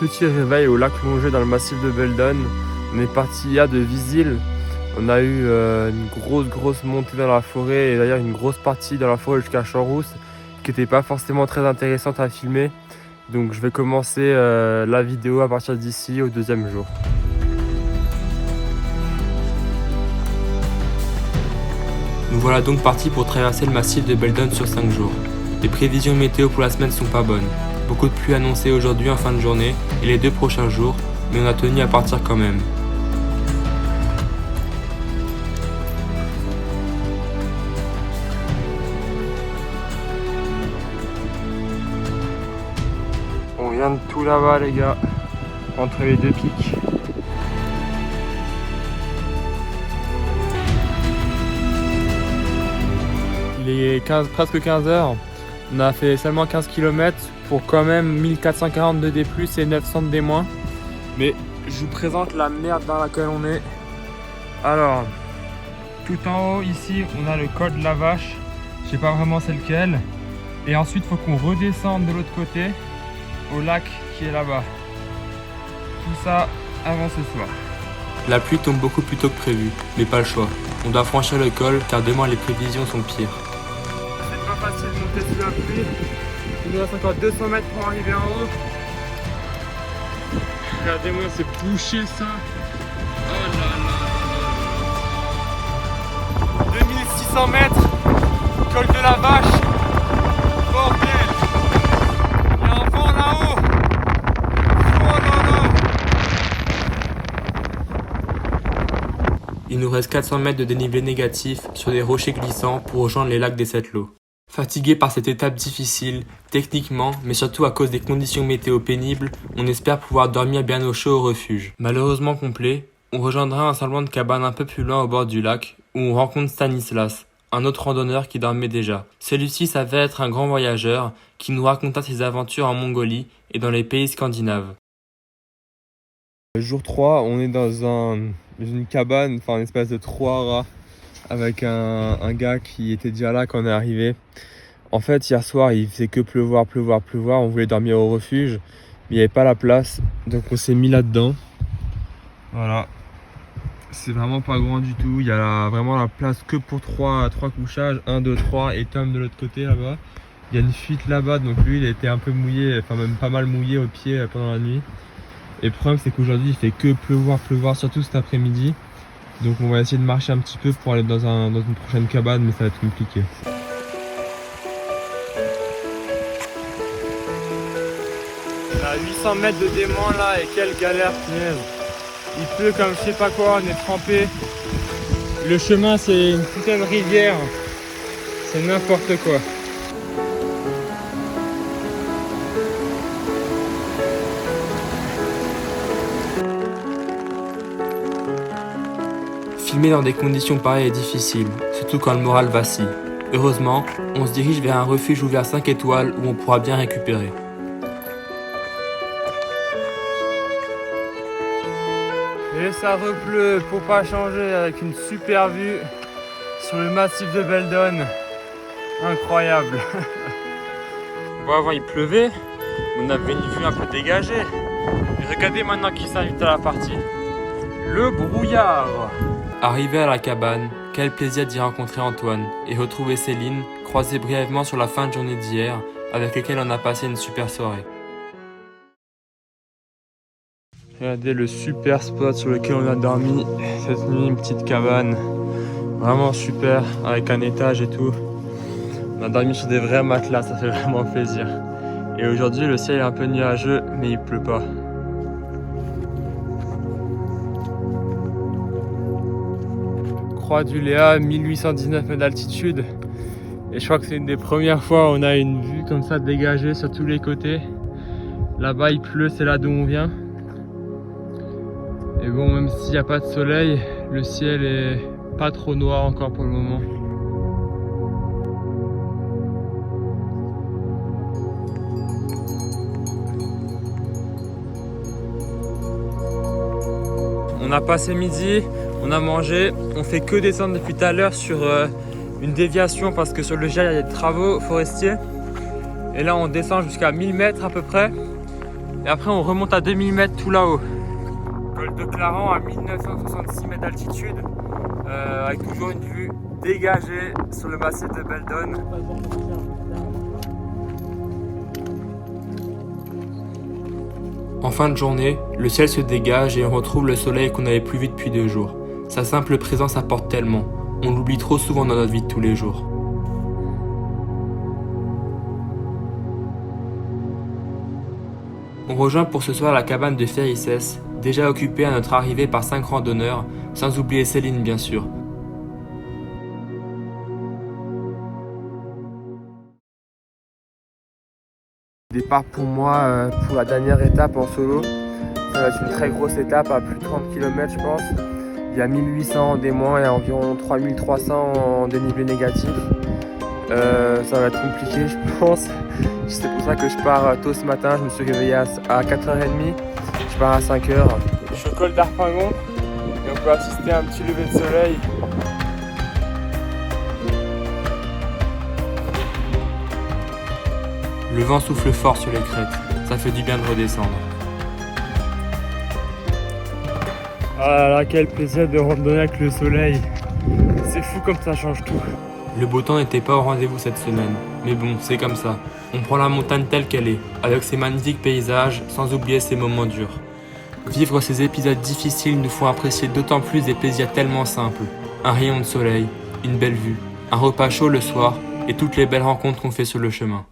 petit réveil au lac Plongée dans le massif de Beldon. On est parti hier de Visil. On a eu une grosse montée dans la forêt et d'ailleurs une grosse partie dans la forêt jusqu'à Champs-Rousses qui n'était pas forcément très intéressante à filmer. Donc je vais commencer la vidéo à partir d'ici au deuxième jour. Nous voilà donc partis pour traverser le massif de Beldon sur 5 jours. Les prévisions météo pour la semaine sont pas bonnes. Beaucoup de pluie annoncée aujourd'hui en fin de journée et les 2 prochains jours, mais on a tenu à partir quand même. On vient de tout là-bas les gars, entre les deux pics. Il est presque 15 h. On a fait seulement 15 km pour quand même 1440 de D+, et 900 de D-. Mais je vous présente la merde dans laquelle on est. Alors, tout en haut ici, on a le col de la Vache. Je sais pas vraiment c'est lequel. Et ensuite, il faut qu'on redescende de l'autre côté au lac qui est là-bas. Tout ça avant ce soir. La pluie tombe beaucoup plus tôt que prévu, mais pas le choix. On doit franchir le col car demain les prévisions sont pires. C'est pas facile de monter sous la pluie. Il nous reste encore 200 mètres pour arriver en haut. Regardez-moi, c'est bouché ça. Oh là là. 2600 mètres. Col de la Vache. Bordel. Il y a un vent là-haut. Oh là là. Il nous reste 400 mètres de dénivelé négatif sur des rochers glissants pour rejoindre les lacs des 7 lots. Fatigué par cette étape difficile, techniquement, mais surtout à cause des conditions météo pénibles, on espère pouvoir dormir bien au chaud au refuge. Malheureusement complet, on rejoindra un semblant de cabane un peu plus loin au bord du lac, où on rencontre Stanislas, un autre randonneur qui dormait déjà. Celui-ci s'avère être un grand voyageur qui nous raconta ses aventures en Mongolie et dans les pays scandinaves. Jour 3, on est dans une cabane, enfin une espèce de trou à rats, avec un gars qui était déjà là quand on est arrivé. En fait, hier soir, il faisait que pleuvoir. On voulait dormir au refuge, mais il n'y avait pas la place, donc on s'est mis là-dedans. Voilà. C'est vraiment pas grand du tout. Il y a vraiment la place que pour 3 couchages. 1, 2, 3 et Tom de l'autre côté là-bas. Il y a une fuite là-bas, donc lui, il a été un peu mouillé, enfin même pas mal mouillé aux pieds pendant la nuit. Et le problème, c'est qu'aujourd'hui, il fait que pleuvoir, surtout cet après-midi. Donc on va essayer de marcher un petit peu pour aller dans une prochaine cabane, mais ça va être compliqué. On a 800 mètres de dément là, et quelle galère, punaise. Il pleut comme je sais pas quoi, on est trempé. Le chemin, c'est une putain de rivière. C'est n'importe quoi. Filmer dans des conditions pareilles est difficile, surtout quand le moral vacille. Heureusement, on se dirige vers un refuge ouvert 5 étoiles où on pourra bien récupérer. Et ça repleut pour pas changer, avec une super vue sur le massif de Beldon. Incroyable. Bon, avant il pleuvait, on avait une vue un peu dégagée. Et regardez maintenant qui s'invite à la partie. Le brouillard. Arrivé à la cabane, quel plaisir d'y rencontrer Antoine et retrouver Céline, croisée brièvement sur la fin de journée d'hier, avec lesquelles on a passé une super soirée. Regardez le super spot sur lequel on a dormi cette nuit, une petite cabane. Vraiment super, avec un étage et tout. On a dormi sur des vrais matelas, ça fait vraiment plaisir. Et aujourd'hui, le ciel est un peu nuageux, mais il pleut pas. Croix du Léa, 1819 mètres d'altitude. Et je crois que c'est une des premières fois où on a une vue comme ça dégagée sur tous les côtés. Là-bas il pleut, c'est là d'où on vient. Et bon, même s'il n'y a pas de soleil, le ciel est pas trop noir encore pour le moment. On a passé midi, on a mangé, on fait que descendre depuis tout à l'heure sur une déviation parce que sur le gel il y a des travaux forestiers. Et là on descend jusqu'à 1000 mètres à peu près. Et après on remonte à 2000 mètres tout là-haut. Col de Clarens à 1966 mètres d'altitude, avec toujours une vue dégagée sur le massif de Beldon. En fin de journée, le ciel se dégage et on retrouve le soleil qu'on n'avait plus vu depuis 2 jours. Sa simple présence apporte tellement, on l'oublie trop souvent dans notre vie de tous les jours. On rejoint pour ce soir la cabane de Férisses, déjà occupée à notre arrivée par 5 randonneurs, sans oublier Céline bien sûr. Départ pour moi pour la dernière étape en solo. Ça va être une très grosse étape à plus de 30 km je pense. Il y a 1800 en D- et environ 3300 en dénivelé négatif. Ça va être compliqué je pense. C'est pour ça que je pars tôt ce matin. Je me suis réveillé à 4h30. Je pars à 5h. Je suis au col d'Arpingon et on peut assister à un petit lever de soleil. Le vent souffle fort sur les crêtes, ça fait du bien de redescendre. Ah là là, quel plaisir de randonner avec le soleil. C'est fou comme ça change tout. Le beau temps n'était pas au rendez-vous cette semaine, mais bon, c'est comme ça. On prend la montagne telle qu'elle est, avec ses magnifiques paysages, sans oublier ses moments durs. Vivre ces épisodes difficiles nous font apprécier d'autant plus des plaisirs tellement simples. Un rayon de soleil, une belle vue, un repas chaud le soir et toutes les belles rencontres qu'on fait sur le chemin.